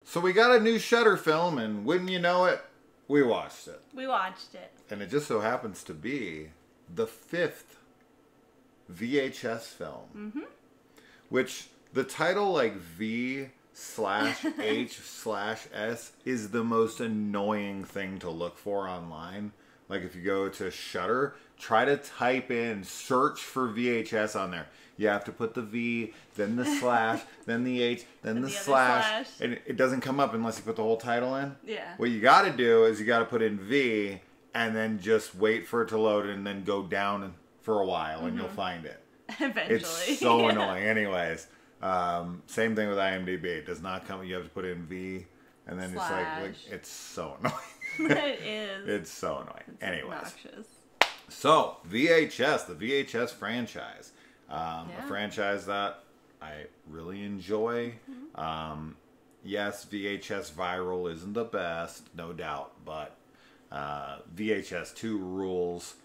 So we got a new Shudder film, and wouldn't you know it, we watched it. We watched it. And it just so happens to be the 5th VHS film. Mm-hmm. Which, the title, like, V/H/S is the most annoying thing to look for online. Like, if you go to Shudder, try to type in, search for VHS on there. You have to put the V, then the slash, then the H, then the slash. And it doesn't come up unless you put the whole title in. Yeah. What you got to do is you got to put in V and then just wait for it to load and then go down for a while and you'll find it. Eventually. It's so annoying. Anyways, same thing with IMDb. It does not come. You have to put in V and then it's like it's so annoying. It is. It's so annoying. It's anyways. obnoxious. So, VHS, the VHS franchise. A franchise that I really enjoy. Mm-hmm. Yes, VHS Viral isn't the best, no doubt, but VHS 2 rules.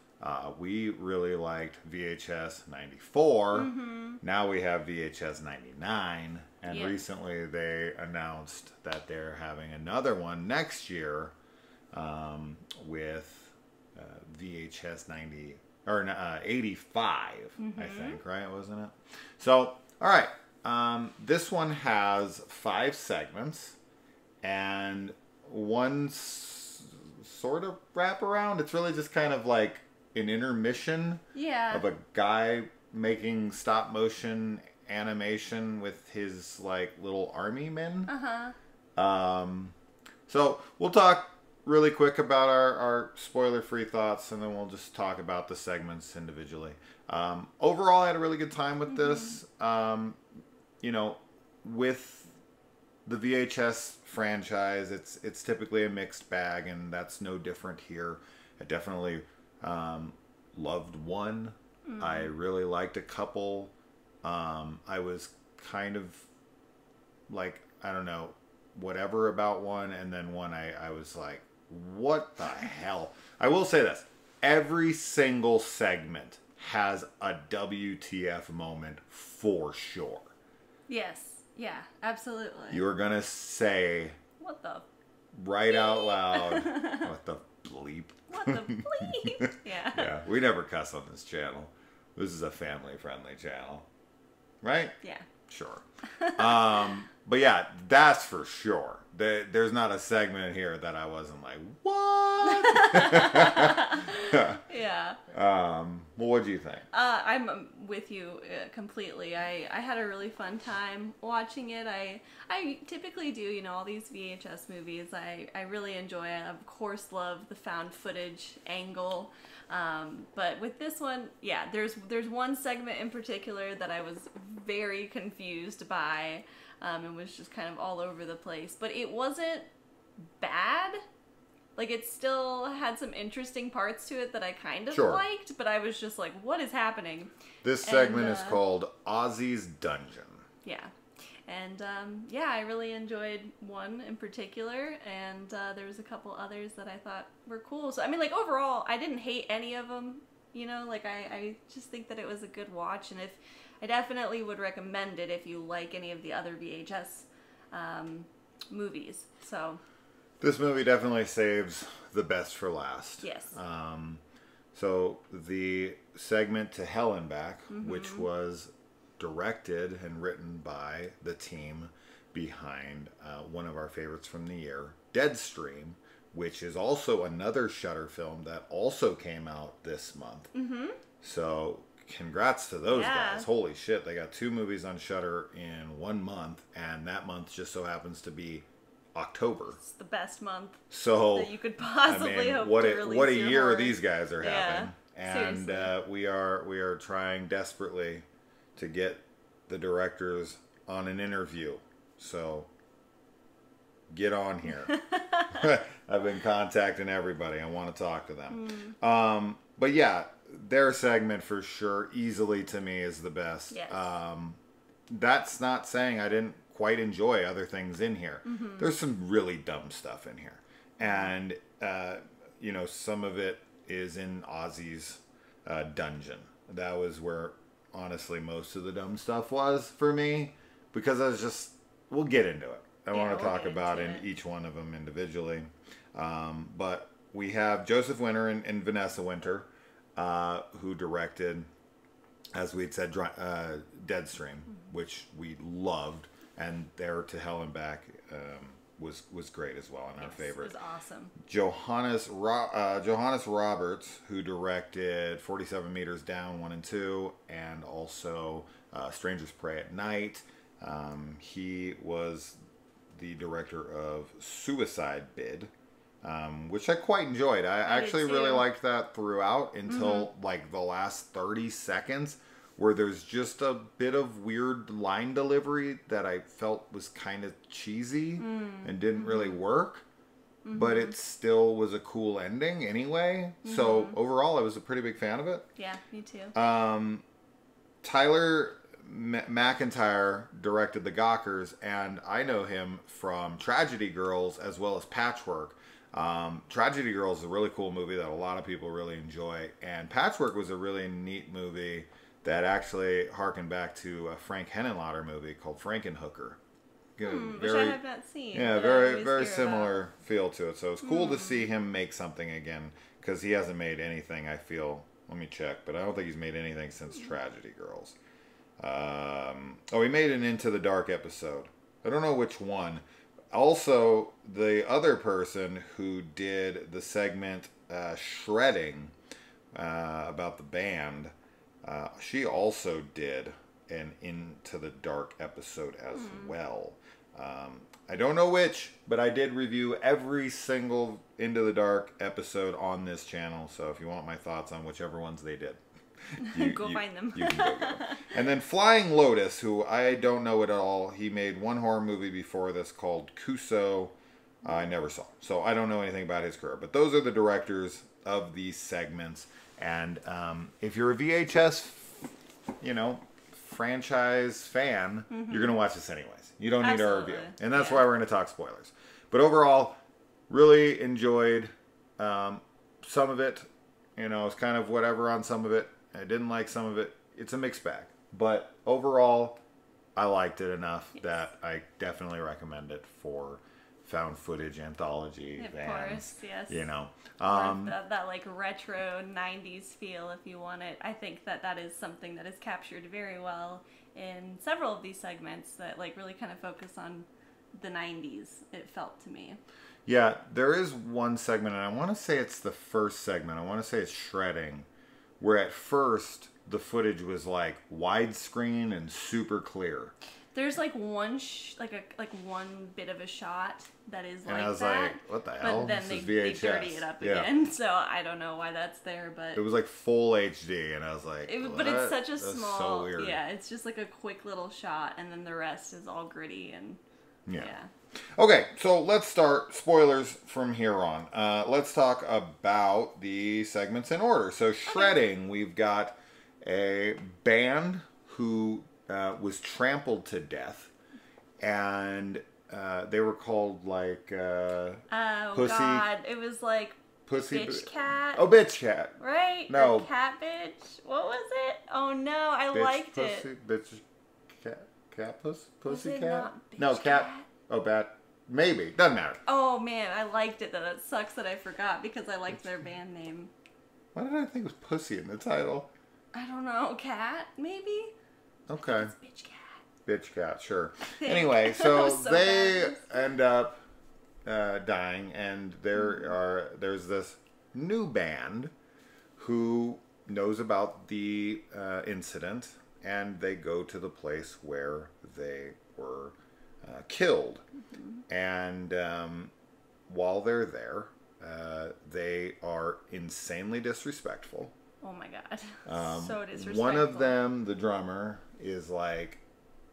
We really liked VHS 94. Mm-hmm. Now we have VHS 99, and recently they announced that they're having another one next year with VHS 90 or 85, I think, right? Wasn't it? So, all right. This one has 5 segments and one sort of wraparound. It's really just kind of like an intermission of a guy making stop motion animation with his like little army men. So we'll talk really quick about our spoiler-free thoughts, and then we'll just talk about the segments individually. Overall, I had a really good time with this. You know, with the VHS franchise, it's typically a mixed bag, and that's no different here. I definitely loved one. I really liked a couple. I was kind of like, I don't know, whatever about one, and then one I was like, what the hell? I will say this. Every single segment has a WTF moment for sure. Yes. Yeah, absolutely. You're going to say... What the... Right out loud. What the bleep? What the bleep? Yeah. Yeah, we never cuss on this channel. This is a family-friendly channel. Right? Yeah. Sure. But yeah, that's for sure. There's not a segment here that I wasn't like, what? Yeah. Well, what do you think? I'm with you completely. I had a really fun time watching it. I typically do, you know, all these VHS movies. I really enjoy. I, of course, love the found footage angle. But with this one, yeah, there's one segment in particular that I was very confused by. And was just kind of all over the place. But it wasn't bad. Like, it still had some interesting parts to it that I kind of liked, but I was just like, what is happening? This segment is called Aussies Dungeon. Yeah. And, yeah, I really enjoyed one in particular, and there was a couple others that I thought were cool. So, I mean, like, overall, I didn't hate any of them, you know? Like, I just think that it was a good watch, and I definitely would recommend it if you like any of the other VHS movies. So this movie definitely saves the best for last. Yes. So the segment To Hell and Back, which was directed and written by the team behind one of our favorites from the year, Deadstream, which is also another Shudder film that also came out this month. So congrats to those guys. Holy shit, they got 2 movies on Shudder in 1 month, and that month just so happens to be October. It's the best month that you could possibly hope to release. What a year horror. These guys are having. And seriously. we are trying desperately to get the directors on an interview. So get on here. I've been contacting everybody. I want to talk to them. But yeah, their segment for sure, easily to me, is the best. Yes. That's not saying I didn't quite enjoy other things in here. There's some really dumb stuff in here. And, you know, some of it is in Aussie's dungeon. That was where, honestly, most of the dumb stuff was for me. Because I was just, we'll get into it. we'll talk get about into in it. each one of them individually. But we have Joseph Winter and Vanessa Winter, who directed, as we'd said, Deadstream, which we loved, and There to Hell and Back was great as well, and our favorite. It was awesome. Johannes Roberts, who directed 47 Meters Down 1 and 2, and also Strangers Pray at Night. He was the director of Suicide Bid, which I quite enjoyed. I actually really liked that throughout until like the last 30 seconds, where there's just a bit of weird line delivery that I felt was kind of cheesy and didn't really work. But it still was a cool ending anyway. So overall, I was a pretty big fan of it. Yeah, me too. Tyler McIntyre directed The Gawkers, and I know him from Tragedy Girls as well as Patchwork. Tragedy Girls is a really cool movie that a lot of people really enjoy, and Patchwork was a really neat movie that actually harkened back to a Frank Henenlotter movie called Frankenhooker. Which I have not seen. Yeah, very similar feel to it. So it's cool to see him make something again, because he hasn't made anything, I feel. Let me check, but I don't think he's made anything since Tragedy Girls. He made an Into the Dark episode. I don't know which one. Also, the other person who did the segment Shredding about the band, she also did an Into the Dark episode as well. I don't know which, but I did review every single Into the Dark episode on this channel, so if you want my thoughts on whichever ones they did, go find them. You can go get them. And then Flying Lotus, who I don't know at all. He made one horror movie before this called Kuso. I never saw. So I don't know anything about his career. But those are the directors of these segments. And if you're a VHS, franchise fan, you're going to watch this anyways. You don't need our review. And that's why we're going to talk spoilers. But overall, really enjoyed some of it. It's kind of whatever on some of it. I didn't like some of it. It's a mixed bag. But overall, I liked it enough that I definitely recommend it for found footage anthology fans. Yes. That like retro 90s feel, if you want it. I think that is something that is captured very well in several of these segments that like really kind of focus on the 90s, it felt to me. Yeah, there is one segment, and I want to say it's the first segment. I want to say it's Shredding, where at first the footage was like widescreen and super clear. There's like one one bit of a shot that is and like I was that. like, what the hell? But then this they is VHS. dirty it up again, so I don't know why that's there. But it was like full HD, and I was like, but it's such a That's small. so weird. Yeah, it's just like a quick little shot, and then the rest is all gritty and yeah. Okay, so let's start spoilers from here on. Let's talk about the segments in order. So Shredding, we've got a band who was trampled to death, and they were called like Pussy. God, it was like Pussy Bitch Cat. Oh, Bitch Cat. Right? No. Or Cat Bitch. What was it? Oh no, I liked it. Bitch Cat. Cat Pussy Was it Cat. not Bitch No, Cat. Oh, Bat. Maybe. Doesn't matter. Oh man, I liked it though. That sucks that I forgot because I liked their band name. Why did I think it was Pussy in the title? I don't know. Cat, maybe? Okay. It's Bitch Cat. Bitch Cat, sure. Anyway, so they end up dying, and there's this new band who knows about the incident, and they go to the place where they were killed. And while they're there, they are insanely disrespectful. Oh my god. So disrespectful. One of them, the drummer, is like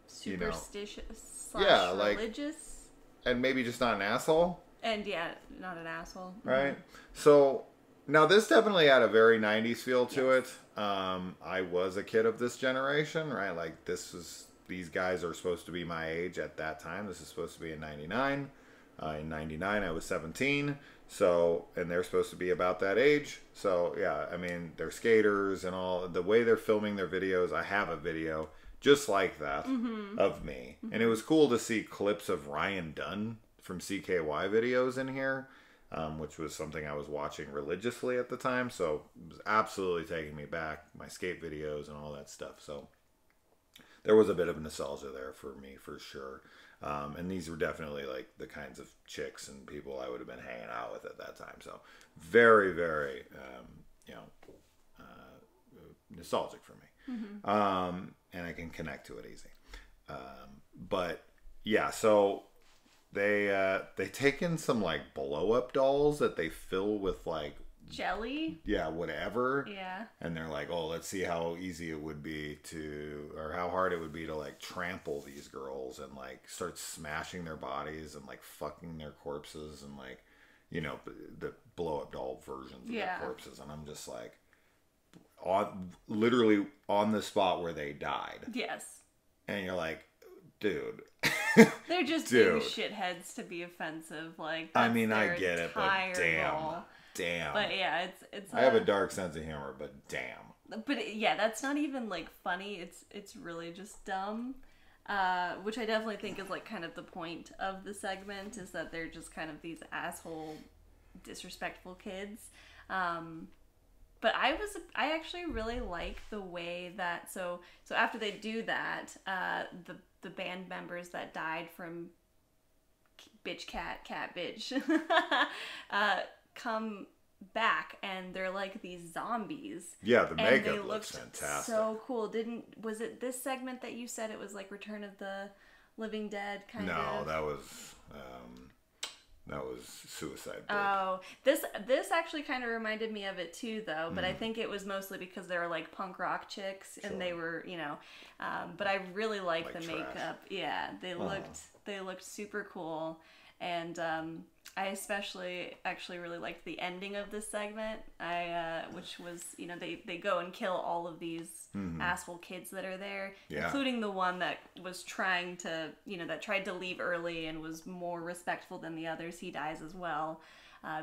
superstitious / like religious. And maybe just not an asshole. And yeah, not an asshole. Right? So now this definitely had a very 90s feel to it. I was a kid of this generation, right? Like these guys are supposed to be my age at that time. This is supposed to be in 99. In 99, I was 17. So, and they're supposed to be about that age. So, yeah, I mean, they're skaters and all. The way they're filming their videos, I have a video just like that of me. And it was cool to see clips of Ryan Dunn from CKY videos in here, which was something I was watching religiously at the time. So it was absolutely taking me back, my skate videos and all that stuff. So there was a bit of nostalgia there for me, for sure. And these were definitely like the kinds of chicks and people I would have been hanging out with at that time. So very, very, nostalgic for me. And I can connect to it easy. But yeah, so they take in some like blow up dolls that they fill with like jelly. Yeah, whatever. Yeah. And they're like, oh, let's see how easy it would be or how hard it would be to like trample these girls and like start smashing their bodies and like fucking their corpses and like, the blow up doll versions of their corpses. And I'm just like, literally on the spot where they died. Yes. And you're like, dude. They're just being shitheads to be offensive. Like, I mean, I get it, but damn. Goal. Damn. But yeah, it's. I have a dark sense of humor, but damn. But that's not even like funny. It's really just dumb. Which I definitely think is like kind of the point of the segment, is that they're just kind of these asshole, disrespectful kids. But I actually really like the way that so after they do that, the band members that died from bitch cat bitch come back, and they're like these zombies. Yeah, the makeup looks fantastic. So cool. Was it this segment that you said it was like Return of the Living Dead kind of? No, that was Suicide Bid. Oh, this actually kind of reminded me of it too, though. But I think it was mostly because they were like punk rock chicks, and they were, But I really like the makeup. Yeah, they looked super cool, and I especially actually really liked the ending of this segment. Which was, they go and kill all of these asshole kids that are there, including the one that was trying to, that tried to leave early and was more respectful than the others. He dies as well,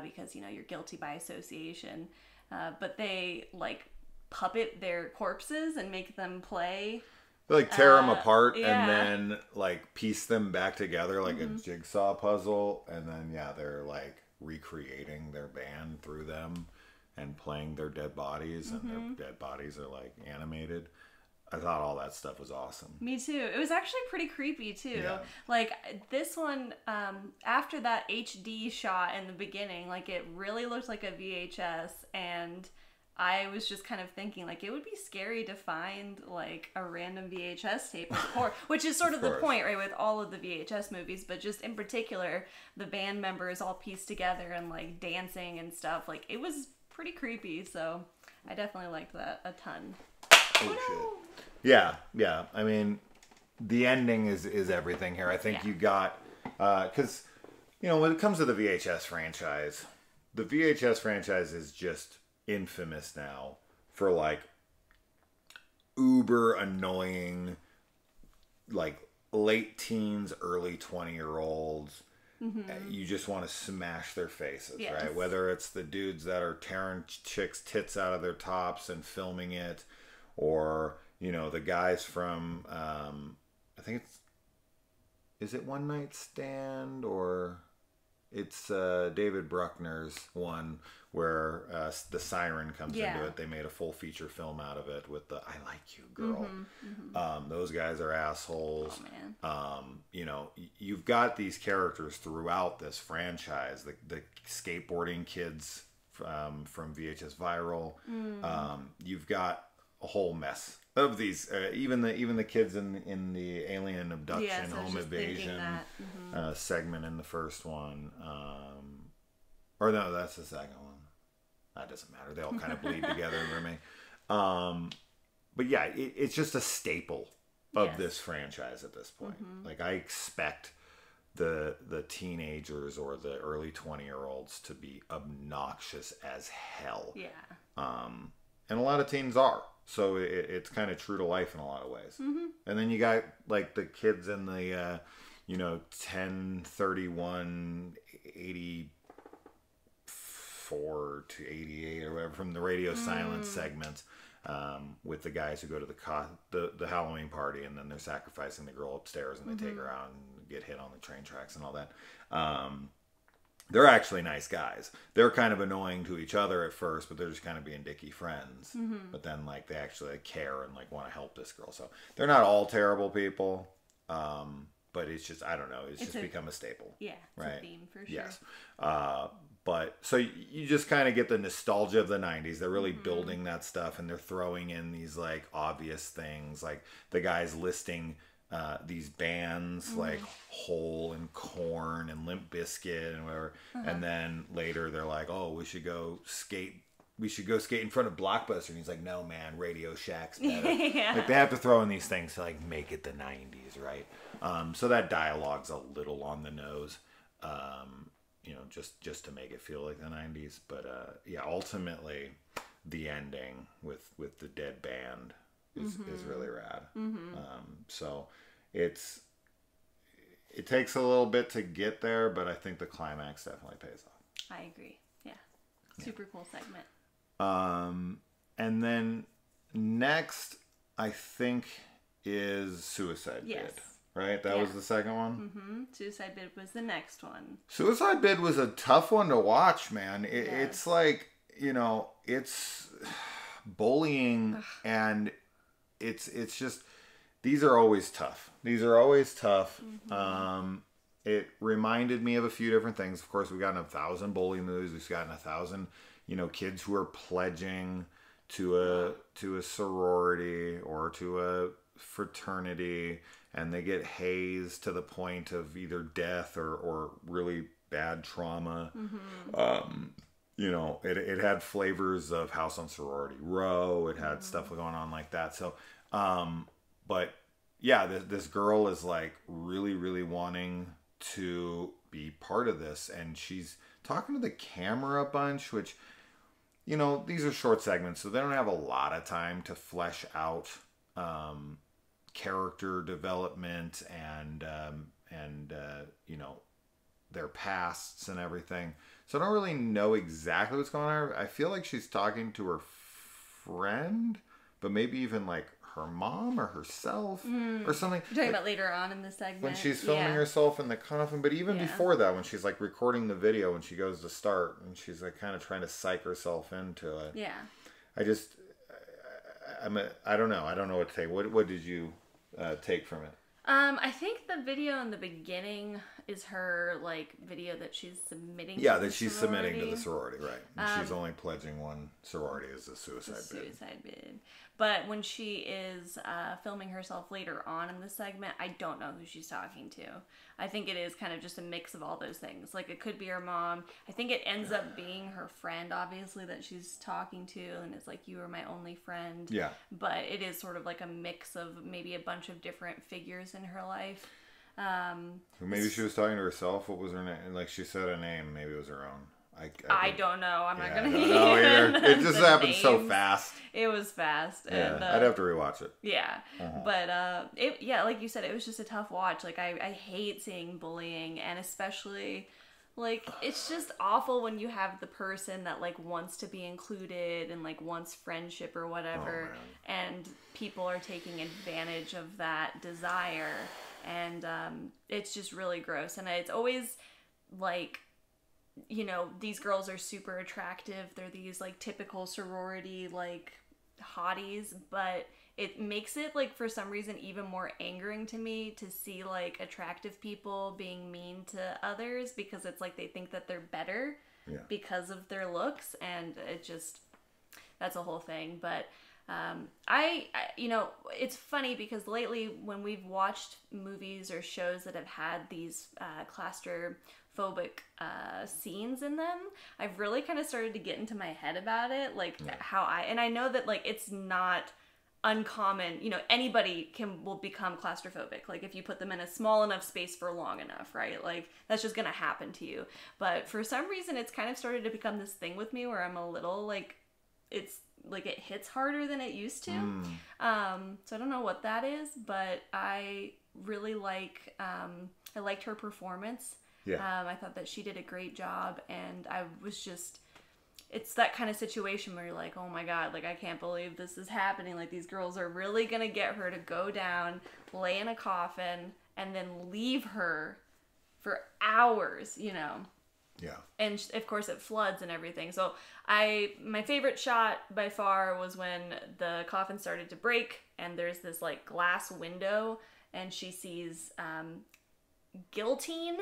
because you're guilty by association. But they like puppet their corpses and make them play. They like tear them apart and then like piece them back together like a jigsaw puzzle, and then they're like recreating their band through them and playing their dead bodies, and their dead bodies are like animated. I thought all that stuff was awesome. Me too. It was actually pretty creepy too. Yeah. Like this one, after that HD shot in the beginning, like it really looked like a VHS, and I was just kind of thinking, like, it would be scary to find, like, a random VHS tape, which is sort of the point, right, with all of the VHS movies, but just in particular, the band members all pieced together and, like, dancing and stuff. Like, it was pretty creepy, so I definitely liked that a ton. Oh, shit. Yeah. I mean, the ending is everything here. I think you got, because, when it comes to the VHS franchise is just infamous now for like uber annoying like late teens, early 20-year-olds. You just want to smash their faces, right? Whether it's the dudes that are tearing chicks' tits out of their tops and filming it, or the guys from I think is it One Night Stand, or it's David Bruckner's one where the siren comes into it. They made a full feature film out of it with the "I like you, girl." Those guys are assholes. Oh, man. You've got these characters throughout this franchise. The skateboarding kids from VHS Viral. You've got a whole mess of these. Even the kids in the alien abduction home invasion segment in the first one. Or no, that's the second one. That doesn't matter. They all kind of bleed together for me. But yeah, it's just a staple of this franchise at this point. Like, I expect the teenagers or the early 20-year-olds to be obnoxious as hell. Yeah. And a lot of teens are. So it's kind of true to life in a lot of ways. And then you got like the kids in the 10, 31, 84 to 88 or whatever from the Radio Silence segments. with the guys who go to the Halloween party, and then they're sacrificing the girl upstairs, and they take her out and get hit on the train tracks and all that. They're actually nice guys. They're kind of annoying to each other at first, but they're just kind of being dicky friends. But then like they actually care and like want to help this girl. So they're not all terrible people. But it's just, I don't know, it's just become a staple. Yeah, it's right? a theme for sure. Yes. But so you just kind of get the nostalgia of the 90s. They're really building that stuff, and they're throwing in these like obvious things, like the guys listing these bands like Hole and Korn and Limp Bizkit and whatever. And then later they're like, oh, we should go skate in front of Blockbuster. And he's like, no, man, Radio Shack's better. Like they have to throw in these things to like make it the 90s, right? So that dialogue's a little on the nose, you know, just to make it feel like the 90s. But yeah, ultimately the ending with the dead band is really rad. So it takes a little bit to get there, but I think the climax definitely pays off. I agree. Yeah. Super cool segment. And then next, I think, is Suicide Bid. Right? That was the second one? Suicide Bid was the next one. Suicide Bid was a tough one to watch, man. It's like, you know, it's bullying, and it's just, these are always tough. It reminded me of a few different things. Of course, we've gotten 1,000 bully movies. We've gotten 1,000, you know, kids who are pledging to a sorority or to a fraternity, and they get hazed to the point of either death or really bad trauma. You know, it had flavors of House on Sorority Row. It had stuff going on like that. So, but yeah, this girl is like really, really wanting to be part of this, and she's talking to the camera a bunch, which, you know, these are short segments, so they don't have a lot of time to flesh out character development and you know, their pasts and everything. So I don't really know exactly what's going on. I feel like she's talking to her friend, but maybe even like her mom or herself or something. You're talking about later on in the segment. When she's filming herself in the coffin, but even before that, when she's like recording the video when she goes to start, and she's like kind of trying to psych herself into it. Yeah. I don't know. I don't know what to take. What did you take from it? I think the video in the beginning is her like video that she's submitting. Yeah, that she's submitting to the sorority, right? And she's only pledging one sorority as a suicide bid. But when she is filming herself later on in the segment, I don't know who she's talking to. I think it is kind of just a mix of all those things. Like, it could be her mom. I think it ends up being her friend, obviously, that she's talking to. And it's like, you were my only friend. Yeah. But it is sort of like a mix of maybe a bunch of different figures in her life. Maybe she was talking to herself. What was her name? Like, she said a name. Maybe it was her own. I don't know. I'm not going to know either. It just happened so fast. It was fast. Yeah, and, I'd have to rewatch it. Yeah. But, like you said, it was just a tough watch. Like, I hate seeing bullying, and especially, like, it's just awful when you have the person that, like, wants to be included and, like, wants friendship or whatever, and people are taking advantage of that desire, and it's just really gross. And it's always, like, you know, these girls are super attractive. They're these, like, typical sorority, like, hotties, but it makes it, like, for some reason even more angering to me to see, like, attractive people being mean to others, because it's like they think that they're better because of their looks, and it just, that's a whole thing. But I you know, it's funny because lately when we've watched movies or shows that have had these claustrophobic scenes in them, I've really kind of started to get into my head about it, like how I know that, like, it's not uncommon, you know, anybody will become claustrophobic, like, if you put them in a small enough space for long enough, right? Like, that's just gonna happen to you. But for some reason, it's kind of started to become this thing with me where I'm a little, like, it's like it hits harder than it used to. So I don't know what that is, but I really I liked her performance. I thought that she did a great job, and I was just it's that kind of situation where you're like, oh my god, like I can't believe this is happening. Like these girls are really gonna get her to go down, lay in a coffin, and then leave her for hours, you know. Yeah. And of course it floods and everything. So my favorite shot by far was when the coffin started to break and there's this like glass window and she sees Guillotine.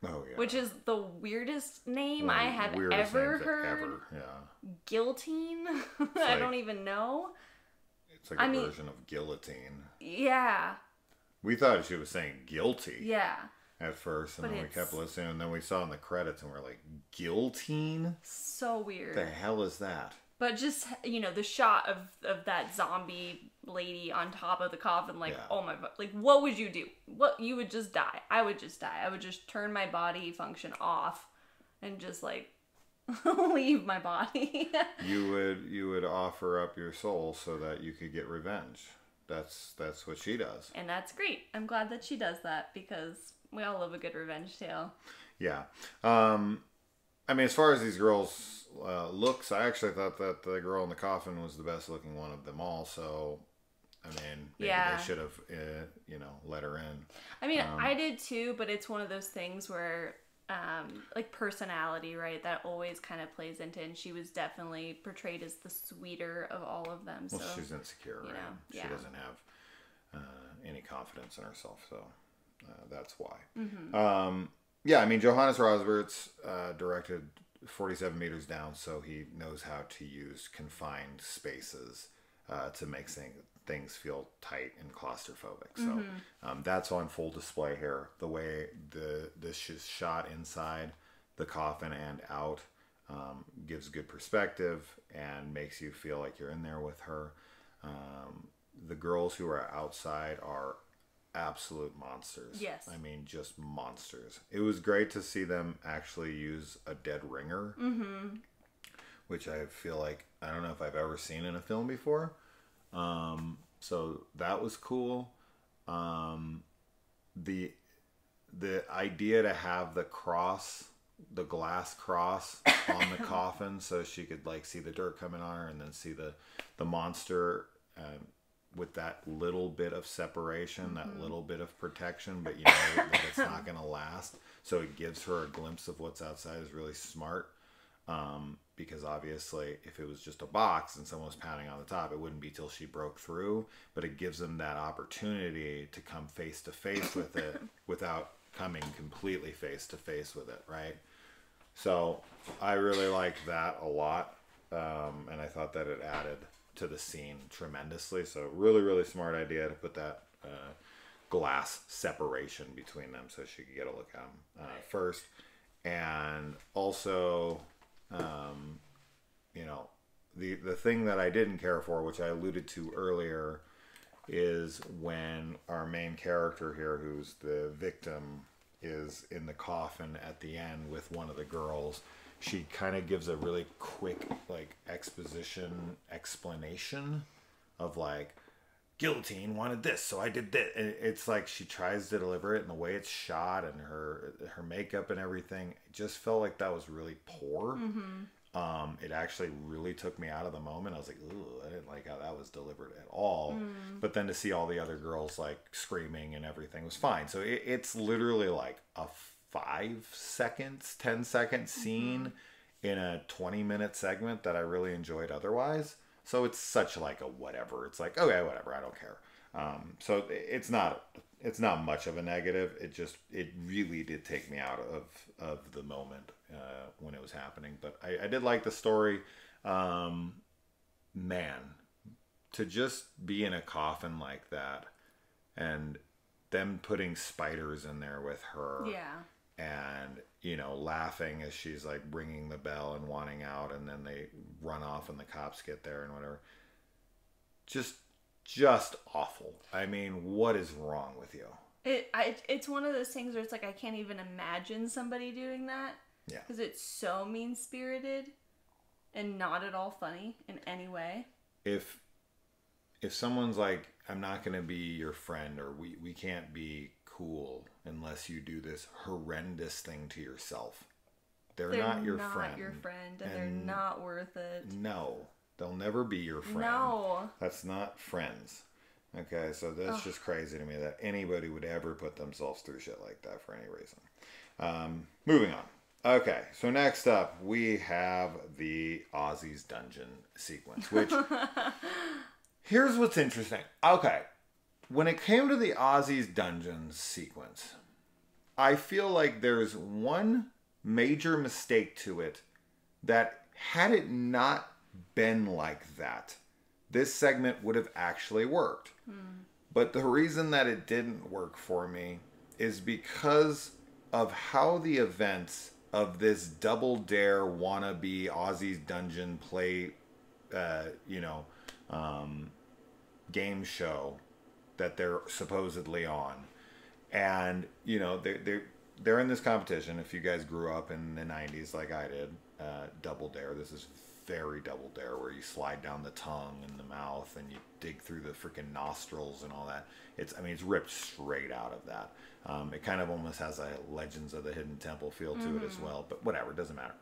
Oh yeah. Which is the weirdest name One of I the have weirdest ever names heard. Ever. Yeah. Guillotine? I like- don't even know. It's like a version of guillotine. Yeah. We thought she was saying guilty Yeah. at first, and But then we kept listening, and then we saw in the credits, and we're like, guillotine? So weird. The hell is that? But just, you know, the shot of that zombie lady on top of the coffin, like, Yeah. oh my god, like, what would you do? What, you would just die. I would just die. I would just turn my body function off and just, like, leave my body. You would offer up your soul so that you could get revenge. That's what she does. And that's great. I'm glad that she does that because we all love a good revenge tale. Yeah. I mean, as far as these girls' looks, I actually thought that the girl in the coffin was the best looking one of them all. So, I mean, maybe they should have, let her in. I mean, I did too, but it's one of those things where, like personality, right? That always kind of plays into, and she was definitely portrayed as the sweeter of all of them. Well, so she's insecure, right? Yeah. She doesn't have any confidence in herself, so that's why. Mm-hmm. Yeah, I mean, Johannes Roberts directed 47 Meters Down, so he knows how to use confined spaces to make things feel tight and claustrophobic. So that's on full display here. The way this is shot inside the coffin and out gives good perspective and makes you feel like you're in there with her. The girls who are outside are absolute monsters. Yes. I mean, just monsters. It was great to see them actually use a dead ringer, which I feel like, I don't know if I've ever seen in a film before. So that was cool. The idea to have the glass cross on the coffin so she could like see the dirt coming on her and then see the monster, with that little bit of separation, that little bit of protection, but you know that it's not going to last. So it gives her a glimpse of what's outside is really smart. Because obviously if it was just a box and someone was pounding on the top, it wouldn't be till she broke through, but it gives them that opportunity to come face to face with it without coming completely face to face with it. Right. So I really liked that a lot. And I thought that it added to the scene tremendously. So really, really smart idea to put that glass separation between them so she could get a look at them first. And also, the thing that I didn't care for, which I alluded to earlier, is when our main character here, who's the victim, is in the coffin at the end with one of the girls. She kind of gives a really quick, like, explanation of, like, Guillotine wanted this, so I did this. And it's like she tries to deliver it, and the way it's shot and her makeup and everything, it just felt like that was really poor. It actually really took me out of the moment. I was like, ooh, I didn't like how that was delivered at all. But then to see all the other girls, like, screaming and everything was fine. So it's literally like a 10-second scene in a 20-minute segment that I really enjoyed otherwise. So it's such like a whatever. It's like, okay, whatever, I don't care. So it's not much of a negative. It really did take me out of the moment when it was happening. But I did like the story. Man, to just be in a coffin like that and them putting spiders in there with her. Yeah. And, laughing as she's like ringing the bell and wanting out, and then they run off and the cops get there and whatever. Just awful. I mean, what is wrong with you? It's one of those things where it's like I can't even imagine somebody doing that. Yeah. Because it's so mean-spirited and not at all funny in any way. If someone's like, I'm not going to be your friend, or we can't be cool unless you do this horrendous thing to yourself, They're not your not friend. your friend, and they're not worth it. No, they'll never be your friend. No. That's not friends. Okay, so that's just crazy to me that anybody would ever put themselves through shit like that for any reason. Moving on. Okay, so next up we have the Aussies dungeon sequence, which here's what's interesting. Okay, when it came to the Aussies dungeon sequence, I feel like there's one major mistake to it that had it not been like that, this segment would have actually worked. But the reason that it didn't work for me is because of how the events of this Double Dare wannabe Aussies dungeon play, game show that they're supposedly on. And, they're in this competition. If you guys grew up in the 90s like I did, Double Dare, this is very Double Dare, where you slide down the tongue and the mouth and you dig through the freaking nostrils and all that. It's ripped straight out of that. It kind of almost has a Legends of the Hidden Temple feel to it as well, but whatever, it doesn't matter.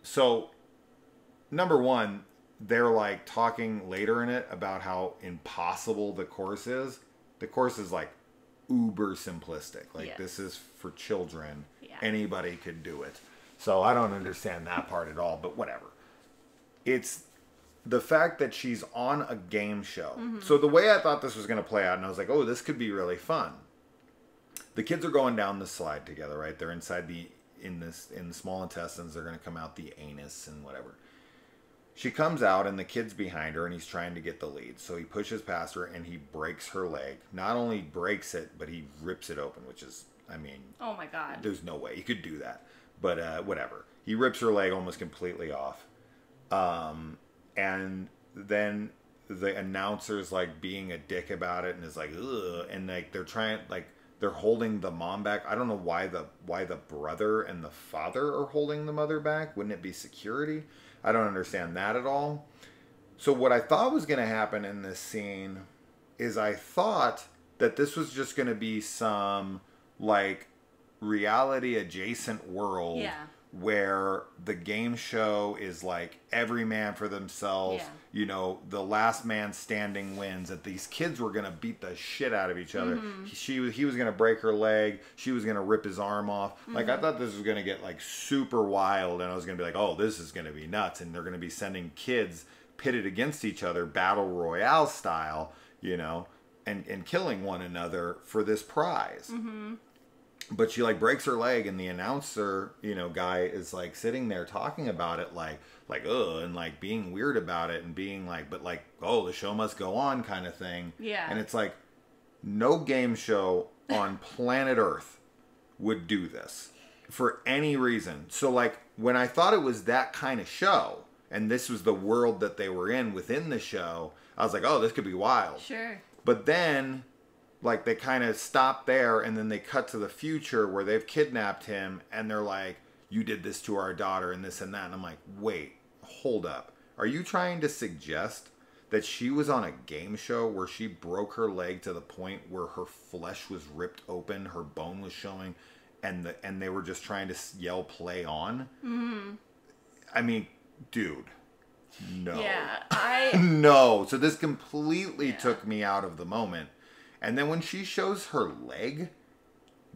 So, number one, they're like talking later in it about how impossible the course is. The course is like uber simplistic. Like, this is for children. Yeah. Anybody could do it. So I don't understand that part at all, but whatever. It's the fact that she's on a game show. So the way I thought this was going to play out, and I was like, oh, this could be really fun. The kids are going down the slide together, right? They're inside in the small intestines. They're going to come out the anus and whatever. She comes out, and the kid's behind her, and he's trying to get the lead. So he pushes past her, and he breaks her leg. Not only breaks it, but he rips it open, which is, oh my God. There's no way he could do that. But whatever. He rips her leg almost completely off. And then the announcer's like being a dick about it and is like, ugh. And like they're holding the mom back. I don't know why the brother and the father are holding the mother back. Wouldn't it be security? I don't understand that at all. So what I thought was going to happen in this scene is I thought that this was just going to be some like reality adjacent world where the game show is like every man for themselves. The last man standing wins. That these kids were gonna beat the shit out of each other. He was gonna break her leg. She was gonna rip his arm off. Like, I thought this was gonna get like super wild, and I was gonna be like, oh, this is gonna be nuts, and they're gonna be sending kids pitted against each other, battle royale style, and killing one another for this prize. But she like breaks her leg, and the announcer, guy is like sitting there talking about it like ugh, and like being weird about it and being like, but like, oh, the show must go on kind of thing. Yeah. And it's like, no game show on planet Earth would do this for any reason. So like, when I thought it was that kind of show, and this was the world that they were in within the show, I was like, oh, this could be wild. Sure. But then, like, they kind of stop there, and then they cut to the future where they've kidnapped him, and they're like, you did this to our daughter and this and that. And I'm like, wait, hold up. Are you trying to suggest that she was on a game show where she broke her leg to the point where her flesh was ripped open, her bone was showing, and they were just trying to yell play on? Dude. No. Yeah, no. So this completely took me out of the moment. And then when she shows her leg,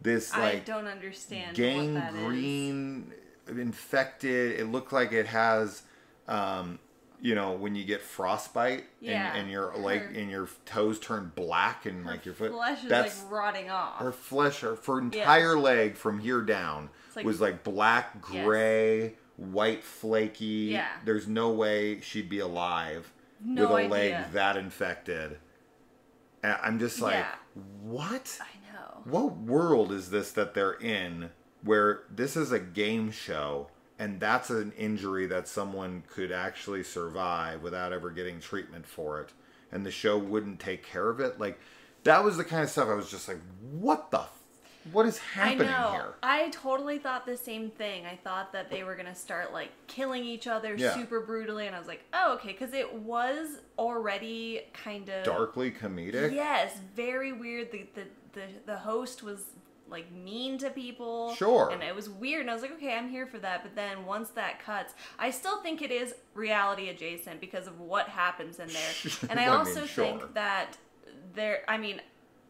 this like, I don't understand gangrene infected. It looked like it has, when you get frostbite and your leg and your toes turn black and like your foot. Flesh is like rotting off. Her flesh, her entire leg from here down was like black, gray, white, flaky. Yeah. There's no way she'd be alive with a leg that infected. And I'm just like, what? I know. What world is this that they're in where this is a game show and that's an injury that someone could actually survive without ever getting treatment for it, and the show wouldn't take care of it? Like, that was the kind of stuff I was just like, what is happening here? I totally thought the same thing. I thought that they were going to start, like, killing each other super brutally, and I was like, oh, okay, because it was already kind of... darkly comedic? Yes, very weird. The host was, like mean to people. Sure. And it was weird. And I was like, okay, I'm here for that. But then once that cuts, I still think it is reality adjacent because of what happens in there. And I also think that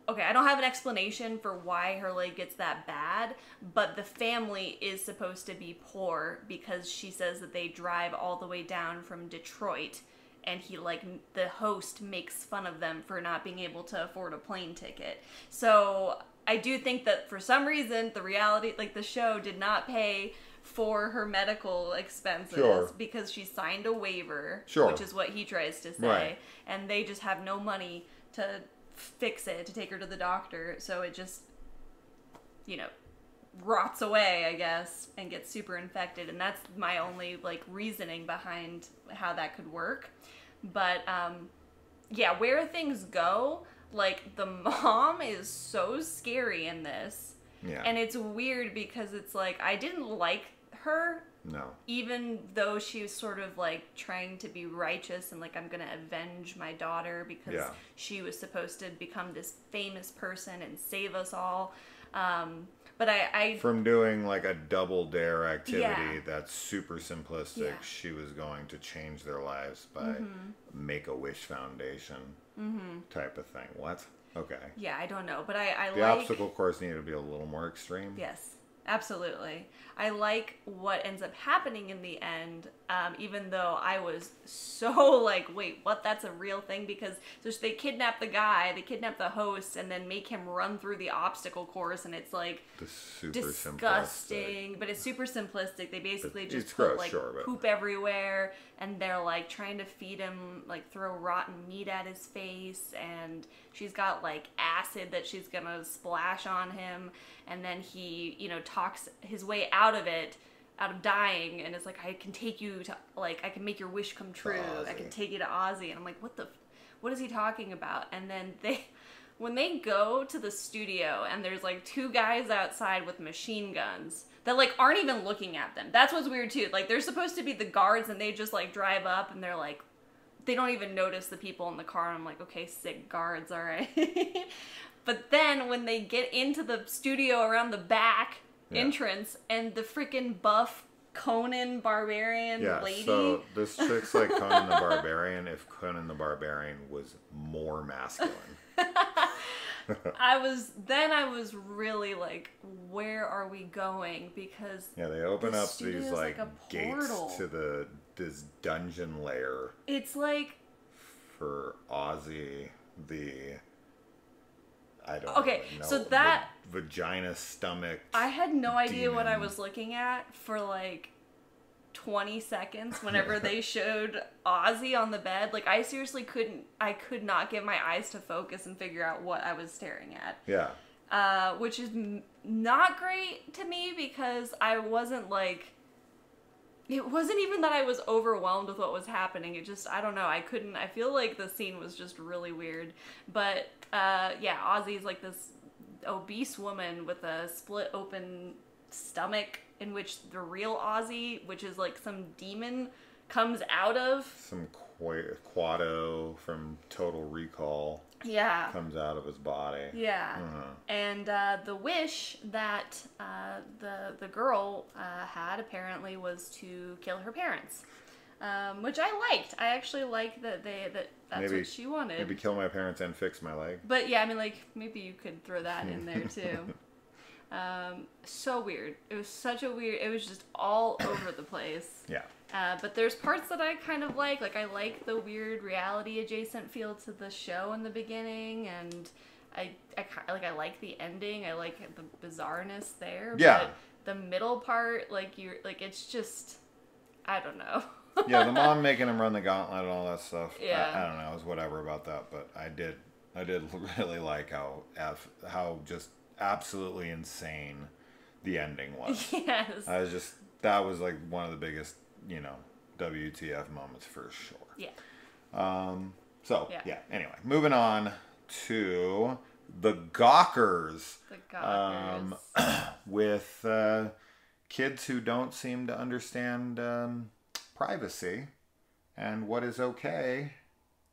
okay, I don't have an explanation for why her leg gets that bad, but the family is supposed to be poor because she says that they drive all the way down from Detroit, and the host makes fun of them for not being able to afford a plane ticket. So I do think that for some reason the show did not pay for her medical expenses because she signed a waiver, which is what he tries to say, and they just have no money to fix it, to take her to the doctor, so it just rots away, I guess, and gets super infected. And that's my only reasoning behind how that could work. But where things go, the mom is so scary in this, and it's weird because it's I didn't like her. No. Even though she was sort of trying to be righteous and I'm gonna avenge my daughter because she was supposed to become this famous person and save us all. But I from doing a double dare activity that's super simplistic, she was going to change their lives by Make-A-Wish Foundation type of thing. What? Okay. Yeah, I don't know, but I the obstacle course needed to be a little more extreme. Yes. Absolutely. I like what ends up happening in the end, even though I was so wait, what? That's a real thing? Because they kidnap the guy, they kidnap the host, and then make him run through the obstacle course, and it's disgusting, but it's super simplistic. They basically just put poop everywhere, and they're trying to feed him, throw rotten meat at his face, and she's got acid that she's gonna splash on him, and then he talks his way out of dying, and it's I can take you to I can make your wish come true. I can take you to Aussie. And I'm what is he talking about? And then when they go to the studio and there's two guys outside with machine guns that aren't even looking at them. That's what's weird too. They're supposed to be the guards, and they just drive up, and they're they don't even notice the people in the car. And I'm okay, sick guards, all right. But then when they get into the studio around the back entrance, and the freaking buff Conan Barbarian lady. So this chick's Conan the Barbarian if Conan the Barbarian was more masculine. I was really where are we going? Because they open up these gates to this dungeon lair. It's for Aussie, I don't know. So that vagina stomach. I had no idea what I was looking at for 20 seconds whenever they showed Aussie on the bed. I seriously could not get my eyes to focus and figure out what I was staring at. Yeah. Which is not great to me because I wasn't it wasn't even that I was overwhelmed with what was happening. It just, I don't know, I feel the scene was just really weird. But, Aussie's this obese woman with a split open stomach in which the real Aussie, which is some demon, comes out of. Some Quado from Total Recall. Yeah. Comes out of his body. Yeah. And the wish that the girl had apparently was to kill her parents, which I liked. I actually liked that's what she wanted. Maybe kill my parents and fix my leg. But yeah, maybe you could throw that in there too. So weird. It was it was just all over the place. Yeah. But there's parts that I kind of like. I like the weird reality adjacent feel to the show in the beginning, and I like the ending. I like the bizarreness there. Yeah. But the middle part, it's just, I don't know. Yeah, the mom making him run the gauntlet and all that stuff. Yeah. I don't know. It was whatever about that, but I did really like how just absolutely insane the ending was. Yes. That was one of the biggest, WTF moments for sure. Yeah. Anyway, moving on to the Gawkers. The Gawkers. With kids who don't seem to understand privacy and what is okay.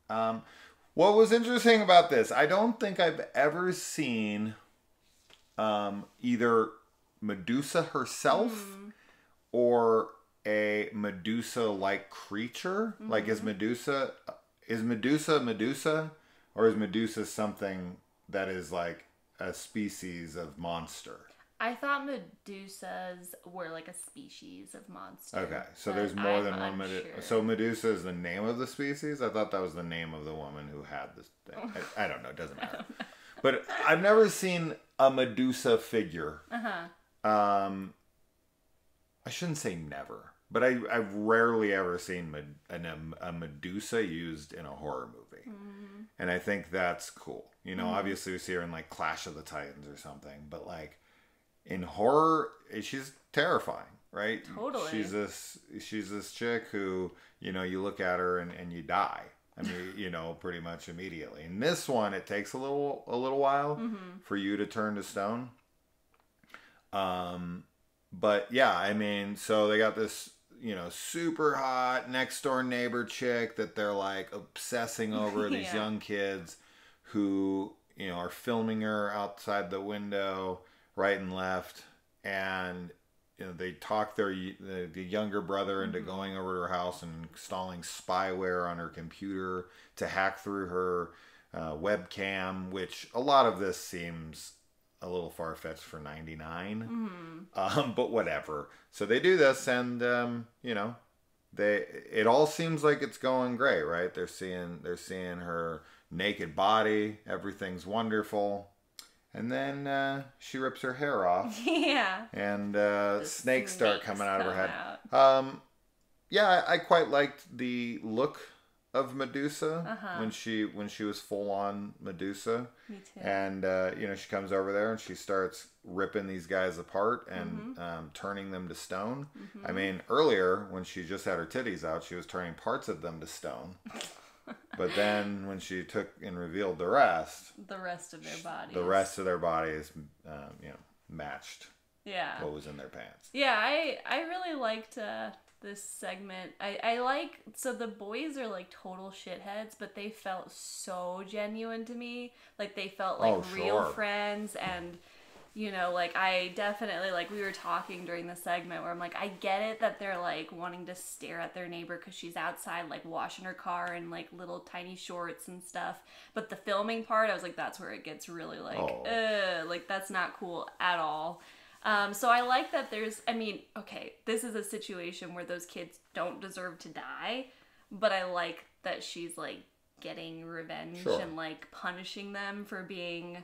What was interesting about this, I don't think I've ever seen either Medusa herself or a Medusa-like creature. Like, is Medusa Medusa, or is Medusa something that is like a species of monster? I thought Medusas were like a species of monster. Okay, so there's more than one Medusa. So Medusa is the name of the species? I thought that was the name of the woman who had this thing. I don't know. It doesn't matter. But I've never seen a Medusa figure. I shouldn't say never, but I've rarely ever seen a Medusa used in a horror movie. And I think that's cool. You know, obviously we see her in like Clash of the Titans or something, but like in horror, she's terrifying, right? Totally. She's this chick who, you know, you look at her and you die. I mean, you know, pretty much immediately. In this one, it takes a little while for you to turn to stone. But yeah, I mean, so they got this, you know, super hot next door neighbor chick that they're like obsessing over, these young kids who, you know, are filming her outside the window right and left, and you know, they talk the younger brother into going over to her house and installing spyware on her computer to hack through her webcam, which a lot of this seems a little far-fetched for 99, but whatever. So they do this, and you know, it all seems like it's going great, right? They're seeing her naked body, everything's wonderful. And then she rips her hair off. Yeah. And snakes start coming out of her head. Yeah, I quite liked the look of Medusa when she was full on Medusa. Me too. And you know, she comes over there and she starts ripping these guys apart and turning them to stone. I mean, earlier when she just had her titties out, she was turning parts of them to stone. But then when she took and revealed the rest of their bodies. The rest of their bodies, you know, matched what was in their pants. Yeah, I really liked this segment. I like, so the boys are like total shitheads, but they felt so genuine to me. Like they felt like real friends, and you know, like I definitely, like we were talking during the segment where I'm like, I get it that they're like wanting to stare at their neighbor because she's outside like washing her car in like little tiny shorts and stuff. But the filming part, I was like, that's where it gets really like, like that's not cool at all. So I like that there's, I mean, okay, this is a situation where those kids don't deserve to die, but I like that she's like getting revenge and like punishing them for being,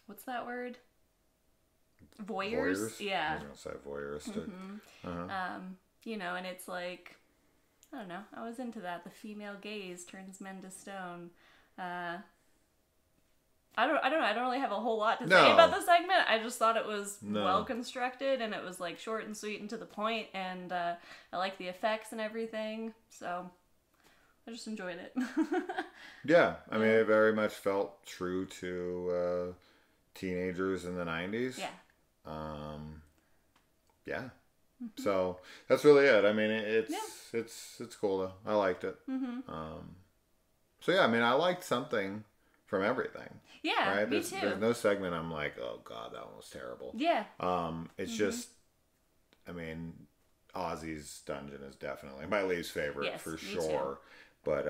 what's that word? Voyeurs? Yeah. I was going to say voyeuristic. You know, and it's like, I don't know, I was into that. The female gaze turns men to stone. I don't know. I don't really have a whole lot to say about the segment. I just thought it was well constructed, and it was like short and sweet and to the point, and I like the effects and everything. So I just enjoyed it. Yeah, I mean, it very much felt true to teenagers in the 90s. Yeah. Yeah. So that's really it. I mean, it's cool though. I liked it. So yeah, I mean, I liked something from everything. Yeah, right? Me too. There's no segment I'm like, oh god, that one was terrible. Yeah. It's just, I mean, Aussies Dungeon is definitely my least favorite for sure. But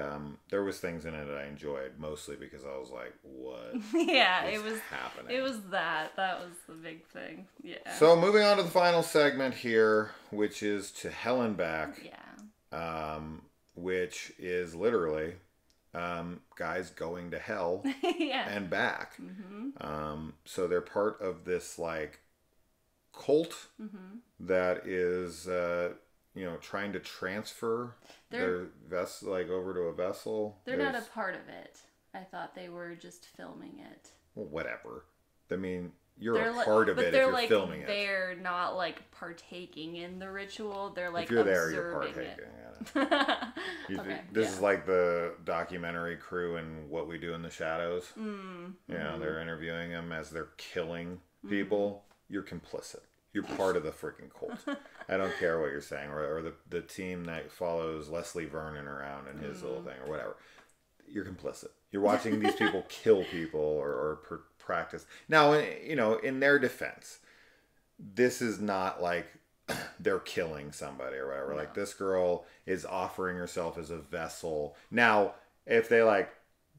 there was things in it that I enjoyed, mostly because I was like, what it was happening? It was that was the big thing. Yeah. So moving on to the final segment here, which is To Hell and Back. Yeah. Which is literally guys going to hell and back. So they're part of this like cult that is you know, trying to transfer their vessel like over to a vessel. They're not a part of it. I thought they were just filming it. Well, whatever. I mean, you're a part of it if you're filming it. They're not like partaking in the ritual. They're like if you're there, you're partaking. This is like the documentary crew in What We Do in the Shadows. You know, they're interviewing them as they're killing people. You're complicit. You're part of the freaking cult. I don't care what you're saying, or the team that follows Leslie Vernon around and his little thing, or whatever. You're complicit. You're watching these people kill people or practice. Now, you know, in their defense, this is not like they're killing somebody or whatever. No. Like, this girl is offering herself as a vessel. Now, if they like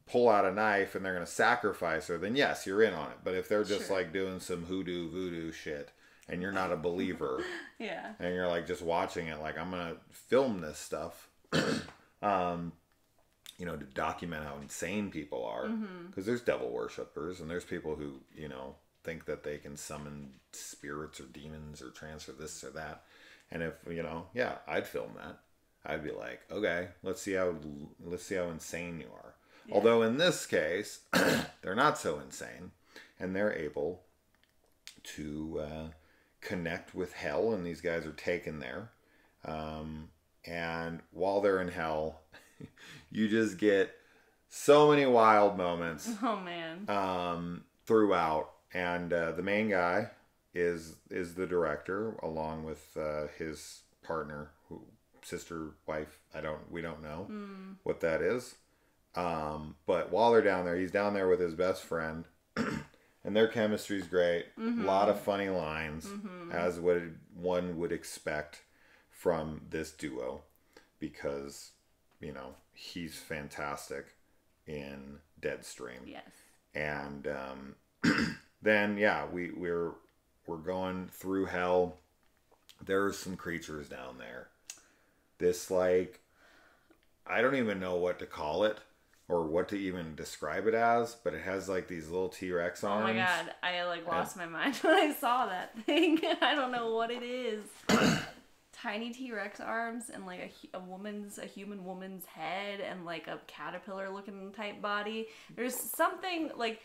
pull out a knife and they're going to sacrifice her, then yes, you're in on it. But if they're just like doing some hoodoo voodoo shit and you're not a believer, yeah, and you're like just watching it, like, I'm going to film this stuff, you know, to document how insane people are. Because there's devil worshippers and there's people who, you know, think that they can summon spirits or demons or transfer this or that. And if, you know, yeah, I'd film that. I'd be like, okay, let's see how insane you are. Yeah. Although in this case, they're not so insane, and they're able to connect with hell, and these guys are taken there. And while they're in hell, you just get so many wild moments. Oh man! Throughout, and the main guy is the director, along with his partner, sister, wife. We don't know what that is. But while they're down there, he's down there with his best friend, and their chemistry's great. A lot of funny lines, as one would expect from this duo, because, you know, he's fantastic in Deadstream. Yes. And then yeah, we're going through hell. There's some creatures down there. This, like, I don't even know what to call it or what to even describe it as, but it has like these little T-Rex arms. Oh my god, I like lost my mind when I saw that thing. I don't know what it is. Tiny T-Rex arms and like a human woman's head and like a caterpillar looking type body. There's something like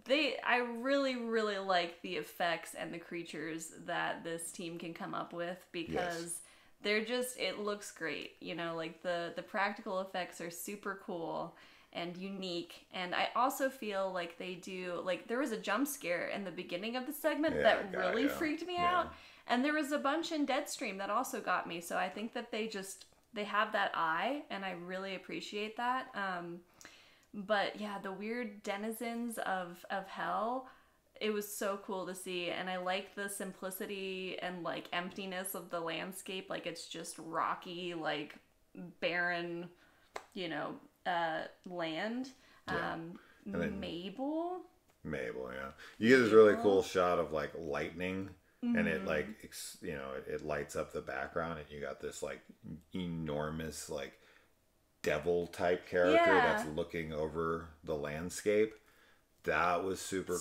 I really, really like the effects and the creatures that this team can come up with, because they're just, it looks great. You know, like the practical effects are super cool and unique. And I also feel like they do, like, there was a jump scare in the beginning of the segment that really freaked me out. And there was a bunch in Deadstream that also got me. So I think that they have that eye, and I really appreciate that. But yeah, the weird denizens of hell, it was so cool to see. And I like the simplicity and like emptiness of the landscape. Like, it's just rocky, like barren, you know, land. Yeah. Mabel, yeah. You get this really cool shot of like lightning. And it, like, you know, it lights up the background, and you got this like enormous like devil type character that's looking over the landscape. That was super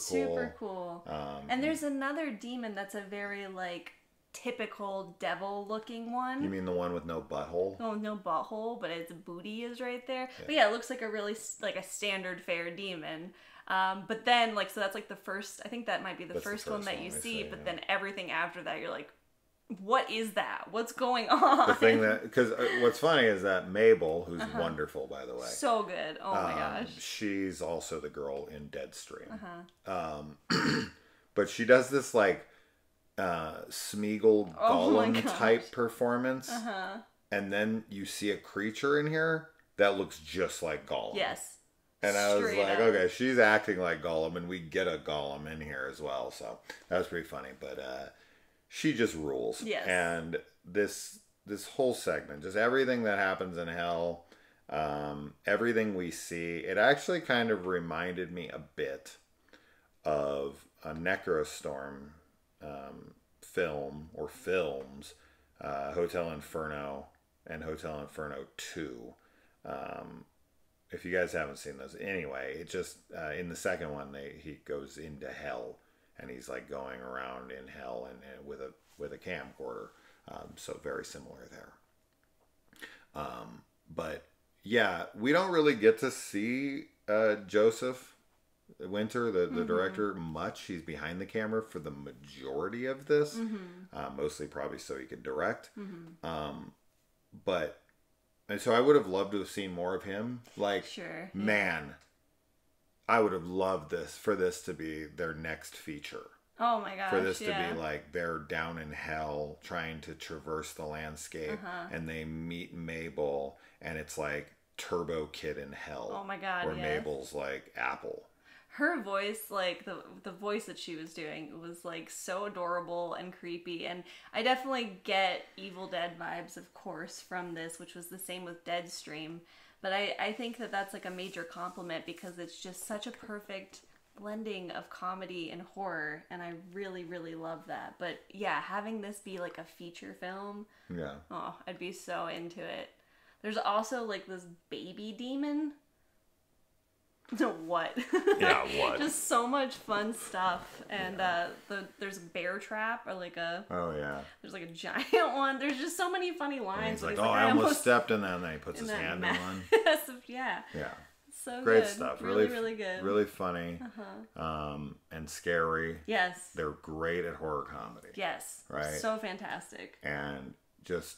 cool. And there's another demon that's a very like typical devil looking one. You mean the one with no butthole? Oh, no butthole, but its booty is right there. Yeah. But yeah, it looks like a really like a standard fare demon. But then, like, so that's like the first, I think that might be the first one that you see, but then everything after that, you're like, what is that? What's going on? The thing that, because what's funny is that Mabel, who's wonderful, by the way. So good. Oh my gosh. She's also the girl in Deadstream. But she does this, like, Smeagol Gollum type performance. And then you see a creature in here that looks just like Gollum. Yes. And I was like, okay, she's acting like Gollum, and we get a Gollum in here as well. So that was pretty funny. But she just rules. Yes. And this whole segment, just everything that happens in hell, everything we see, it actually kind of reminded me a bit of a Necrostorm film or films, Hotel Inferno and Hotel Inferno 2. If you guys haven't seen those, anyway, it just in the second one he goes into hell, and he's like going around in hell and with a camcorder, so very similar there. But yeah, we don't really get to see Joseph Winter, the director, much. He's behind the camera for the majority of this, mostly probably so he could direct. But. And so I would have loved to have seen more of him. Like, man, I would have loved for this to be their next feature. Oh my gosh. For this to be like they're down in hell trying to traverse the landscape, and they meet Mabel, and it's like Turbo Kid in hell. Oh my god. Where Mabel's like Apple. her voice, like the voice that she was doing was like so adorable and creepy, and I definitely get Evil Dead vibes, of course, from this, which was the same with Deadstream. But I think that that's like a major compliment because it's just such a perfect blending of comedy and horror, and I really, really love that. But yeah, having this be like a feature film, Yeah. oh, I'd be so into it. There's also like this baby demon. What? Yeah, what? Just so much fun stuff, and there's a bear trap or like a there's like a giant one. There's just so many funny lines. And he's like, I almost stepped in that, and then he puts his hand in one. Yeah. Yeah. So great good. stuff. Really, really good. Really funny. And scary. Yes. They're great at horror comedy. Yes. Right. So fantastic. And just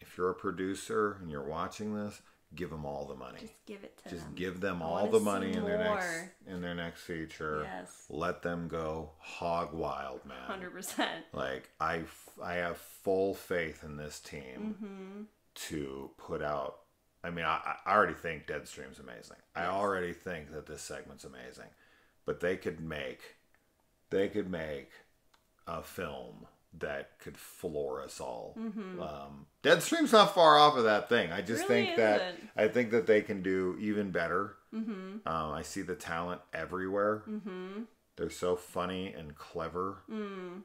if you're a producer and you're watching this, give them all the money. Just give it to them. Just give them all the money in their next feature. Yes. Let them go hog wild, man. 100%. Like I have full faith in this team to put out. I mean, I already think Deadstream's amazing. Yes. I already think that this segment's amazing. But they could make a film that could floor us all. Deadstream's not far off of that thing. I just think that they can do even better. I see the talent everywhere. They're so funny and clever, and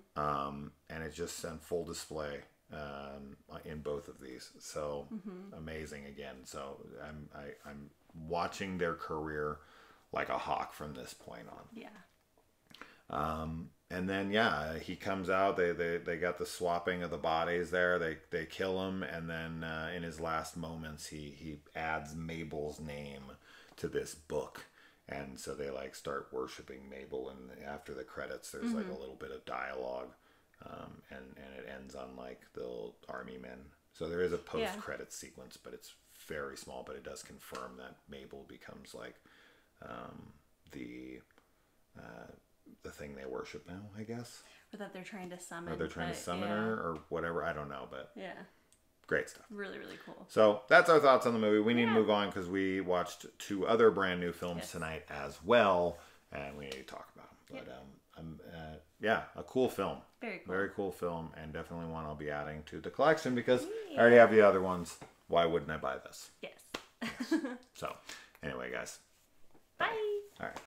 it's just on full display in both of these. So amazing again. So I'm watching their career like a hawk from this point on. Yeah. And then he comes out. They got the swapping of the bodies there. They kill him, and then in his last moments, he adds Mabel's name to this book, and so they like start worshiping Mabel. And after the credits, there's like a little bit of dialogue, and it ends on like the army men. So there is a post credit sequence, but it's very small. But it does confirm that Mabel becomes like the thing they worship now, I guess. Or that they're trying to summon. Or they're trying to summon her or whatever. I don't know, but yeah. Great stuff. Really, really cool. So that's our thoughts on the movie. We need to move on because we watched 2 other brand new films tonight as well, and we need to talk about them. But a cool film. Very cool. Very cool film, and definitely one I'll be adding to the collection because I already have the other ones. Why wouldn't I buy this? Yes. So, anyway, guys. Bye. All right.